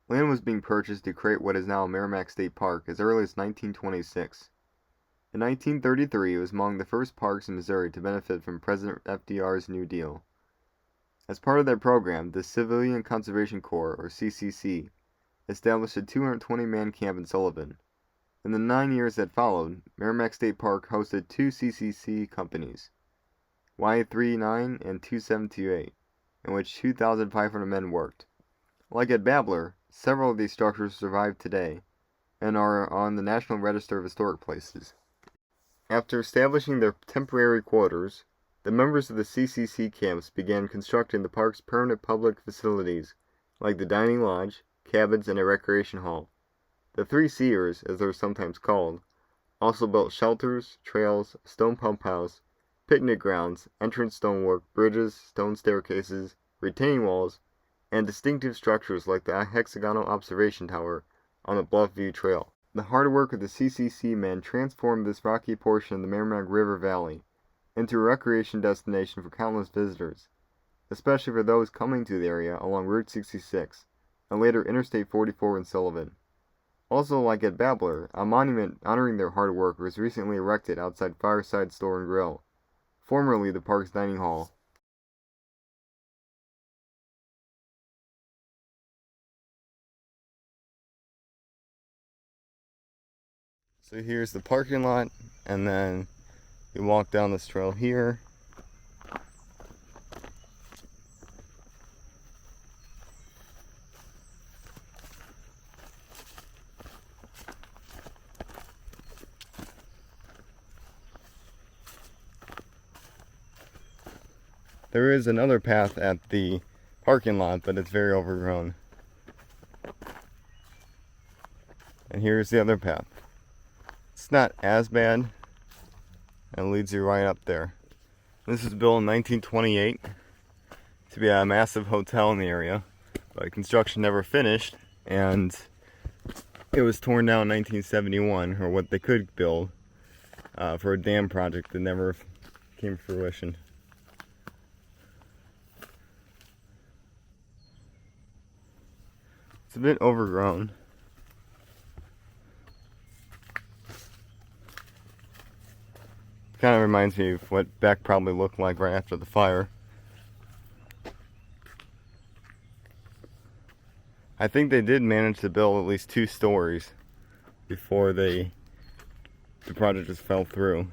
Land was being purchased to create what is now Meramec State Park as early as 1926. In 1933, it was among the first parks in Missouri to benefit from President FDR's New Deal. As part of their program, the Civilian Conservation Corps, or CCC, established a 220-man camp in Sullivan. In the 9 years that followed, Meramec State Park hosted two CCC companies, Y39 and 2728, in which 2,500 men worked. Like at Babler, several of these structures survive today and are on the National Register of Historic Places. After establishing their temporary quarters, the members of the CCC camps began constructing the park's permanent public facilities, like the dining lodge, cabins, and a recreation hall. The Three Seers, as they're sometimes called, also built shelters, trails, a stone pump house, picnic grounds, entrance stonework, bridges, stone staircases, retaining walls, and distinctive structures like the hexagonal observation tower on the Bluffview Trail. The hard work of the CCC men transformed this rocky portion of the Meramec River Valley into a recreation destination for countless visitors, especially for those coming to the area along Route 66 and later Interstate 44 in Sullivan. Also, like at Babler, a monument honoring their hard work was recently erected outside Fireside Store and Grill, formerly the park's dining hall. So here's the parking lot, and then you walk down this trail here. There is another path at the parking lot, but it's very overgrown. And here's the other path. It's not as bad, and it leads you right up there. This was built in 1928 to be a massive hotel in the area, but construction never finished, and it was torn down in 1971, or what they could build, for a dam project that never came to fruition. It's a bit overgrown. Kind of reminds me of what Beck probably looked like right after the fire. I think they did manage to build at least 2 stories before the project just fell through.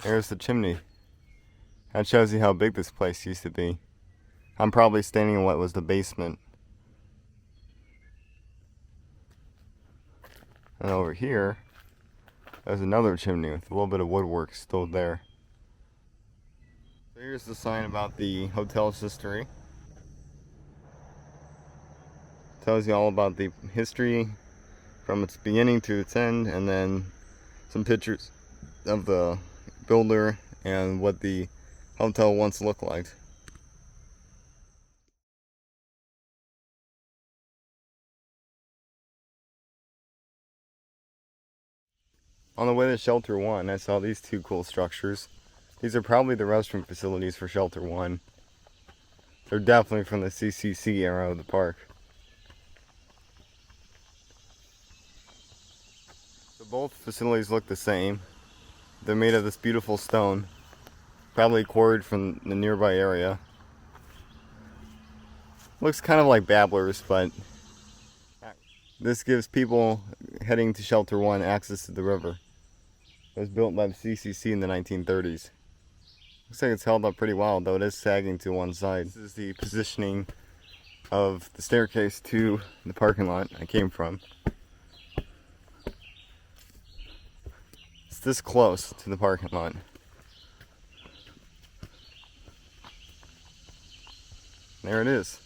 There's the chimney. That shows you how big this place used to be. I'm probably standing in what was the basement. And over here, there's another chimney with a little bit of woodwork still there. So here's the sign about the hotel's history. Tells you all about the history from its beginning to its end, and then some pictures of the builder and what the hotel once looked like. On the way to Shelter 1, I saw these 2 cool structures. These are probably the restroom facilities for Shelter 1. They're definitely from the CCC era of the park. So both facilities look the same. They're made of this beautiful stone, probably quarried from the nearby area. Looks kind of like Babler's, but this gives people heading to Shelter 1 access to the river. It was built by the CCC in the 1930s. Looks like it's held up pretty well, though it is sagging to one side. This is the positioning of the staircase to the parking lot I came from. It's this close to the parking lot. There it is.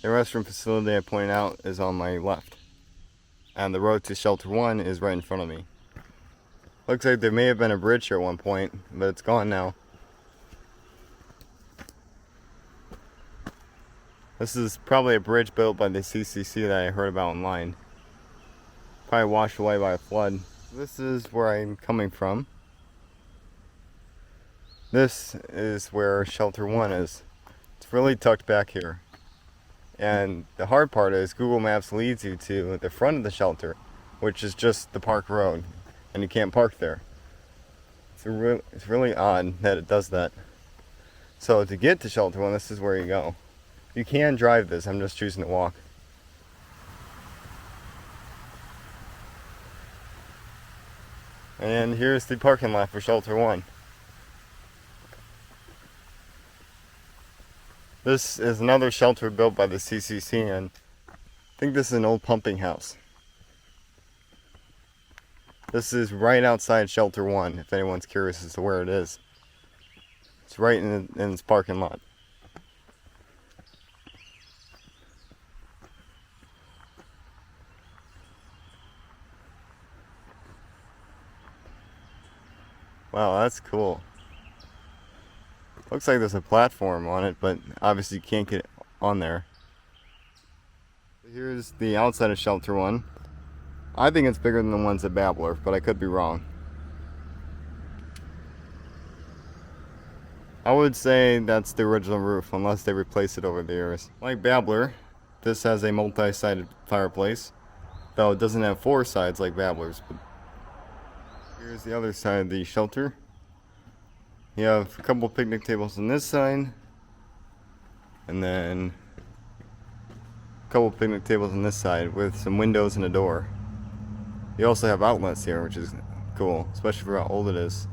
The restroom facility I pointed out is on my left, and the road to Shelter 1 is right in front of me. Looks like there may have been a bridge here at one point, but it's gone now. This is probably a bridge built by the CCC that I heard about online. Probably washed away by a flood. This is where I'm coming from. This is where Shelter 1 is. It's really tucked back here. And the hard part is Google Maps leads you to the front of the shelter, which is just the park road, and you can't park there. It's really odd that it does that. So to get to Shelter 1, this is where you go. You can drive this, I'm just choosing to walk. And here's the parking lot for Shelter 1. This is another shelter built by the CCC, and I think this is an old pumping house. This is right outside Shelter 1, if anyone's curious as to where it is. It's right in its parking lot. Wow, that's cool. Looks like there's a platform on it, but obviously you can't get on there. Here's the outside of Shelter 1. I think it's bigger than the ones at Babler, but I could be wrong. I would say that's the original roof, unless they replaced it over the years. Like Babler, this has a multi-sided fireplace, though it doesn't have 4 sides like Babler's. But here's the other side of the shelter. You have a couple picnic tables on this side, and then a couple picnic tables on this side with some windows and a door. You also have outlets here, which is cool, especially for how old it is.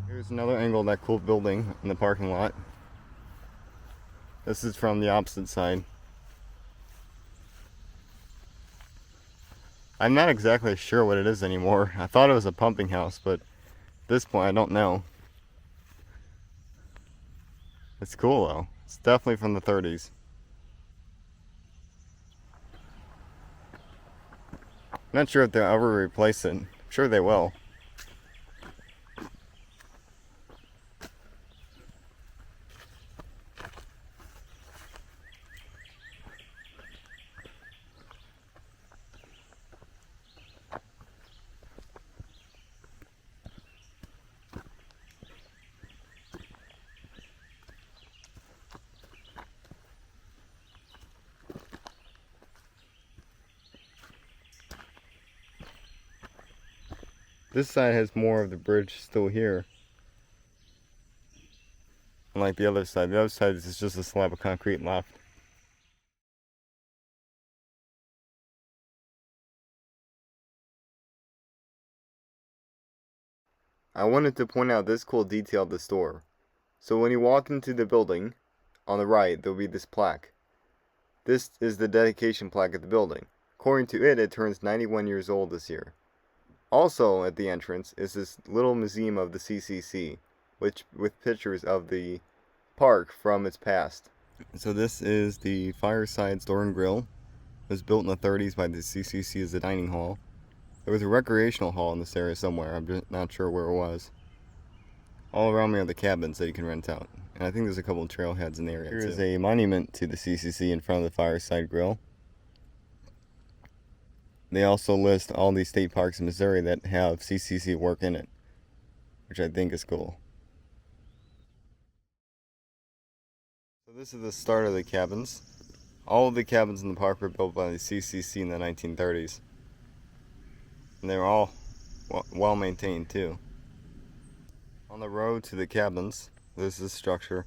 Here's another angle of that cool building in the parking lot. This is from the opposite side. I'm not exactly sure what it is anymore. I thought it was a pumping house, but at this point I don't know. It's cool though. It's definitely from the 30s. I'm not sure if they'll ever replace it. I'm sure they will. This side has more of the bridge still here, unlike the other side. The other side is just a slab of concrete left. I wanted to point out this cool detail of the store. So when you walk into the building, on the right there will be this plaque. This is the dedication plaque at the building. According to it, it turns 91 years old this year. Also at the entrance is this little museum of the CCC, with pictures of the park from its past. So this is the Fireside Store and Grill. It was built in the 30s by the CCC as a dining hall. There was a recreational hall in this area somewhere, I'm just not sure where it was. All around me are the cabins that you can rent out, and I think there's a couple of trailheads in the area too. Here is a monument to the CCC in front of the Fireside Grill. They also list all the state parks in Missouri that have CCC work in it, which I think is cool. So this is the start of the cabins. All of the cabins in the park were built by the CCC in the 1930s. And they were all well maintained too. On the road to the cabins, this is the structure.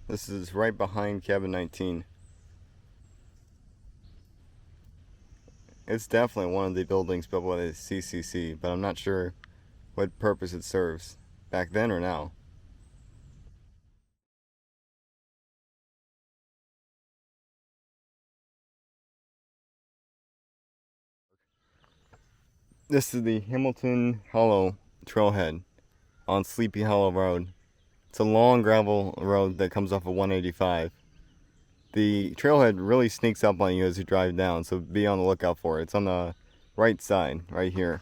This is right behind cabin 19. It's definitely one of the buildings built by the CCC, but I'm not sure what purpose it serves, back then or now. This is the Hamilton Hollow Trailhead on Sleepy Hollow Road. It's a long gravel road that comes off of 185. The trailhead really sneaks up on you as you drive down, so be on the lookout for it. It's on the right side, right here.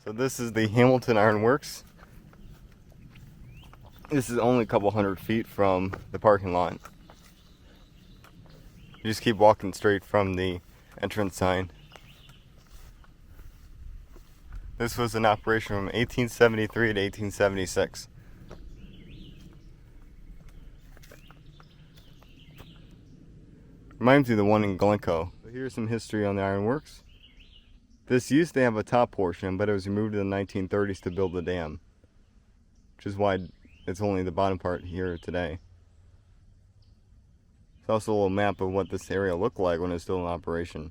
So this is the Hamilton Iron Works. This is only a couple hundred feet from the parking lot. You just keep walking straight from the entrance sign. This was in operation from 1873 to 1876. Reminds me of the one in Glencoe. So here's some history on the ironworks. This used to have a top portion, but it was removed in the 1930s to build the dam, which is why it's only the bottom part here today. It's also a little map of what this area looked like when it was still in operation.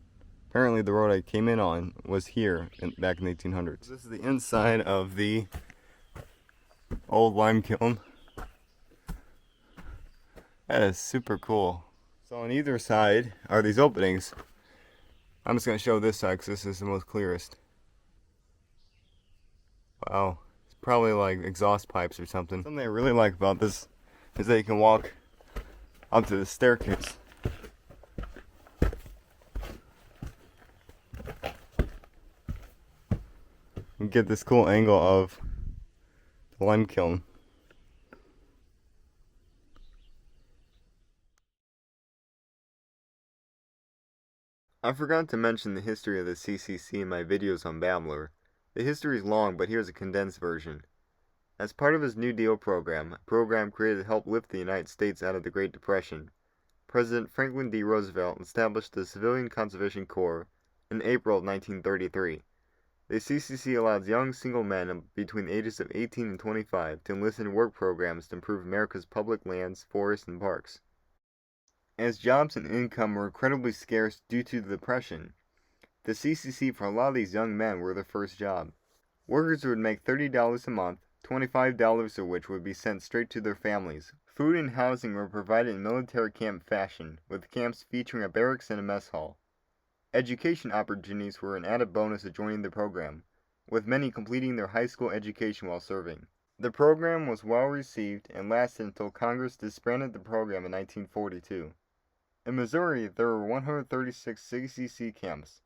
Apparently the road I came in on was here back in the 1800s. This is the inside of the old lime kiln. That is super cool. So on either side are these openings. I'm just going to show this side because this is the most clearest. Wow, it's probably like exhaust pipes or something. Something I really like about this is that you can walk up to the staircase. You get this cool angle of the lime kiln. I forgot to mention the history of the CCC in my videos on Babler. The history is long, but here's a condensed version. As part of his New Deal program, a program created to help lift the United States out of the Great Depression, President Franklin D. Roosevelt established the Civilian Conservation Corps in April of 1933. The CCC allows young single men between the ages of 18 and 25 to enlist in work programs to improve America's public lands, forests, and parks. As jobs and income were incredibly scarce due to the Depression, the CCC for a lot of these young men were their first job. Workers would make $30 a month, $25 of which would be sent straight to their families. Food and housing were provided in military camp fashion, with camps featuring a barracks and a mess hall. Education opportunities were an added bonus of joining the program, with many completing their high school education while serving. The program was well received and lasted until Congress disbanded the program in 1942. In Missouri, there were 136 CCC camps.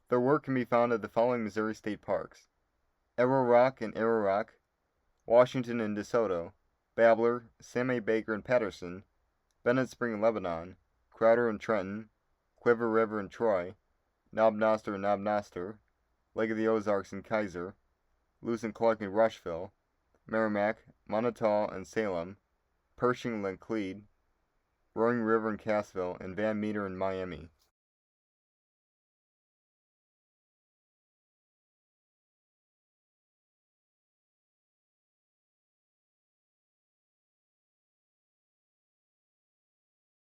Their work can be found at the following Missouri state parks: Arrow Rock and Arrow Rock, Washington and DeSoto, Babler, Sam A. Baker and Patterson, Bennett Spring and Lebanon, Crowder and Trenton, Quiver River and Troy, Knob-Noster and Knob-Noster, Lake of the Ozarks and Kaiser, Lewis and Clark and Rushville, Meramec, Montauk and Salem, Pershing and Laclede, Roaring River and Cassville, and Van Meter in Miami.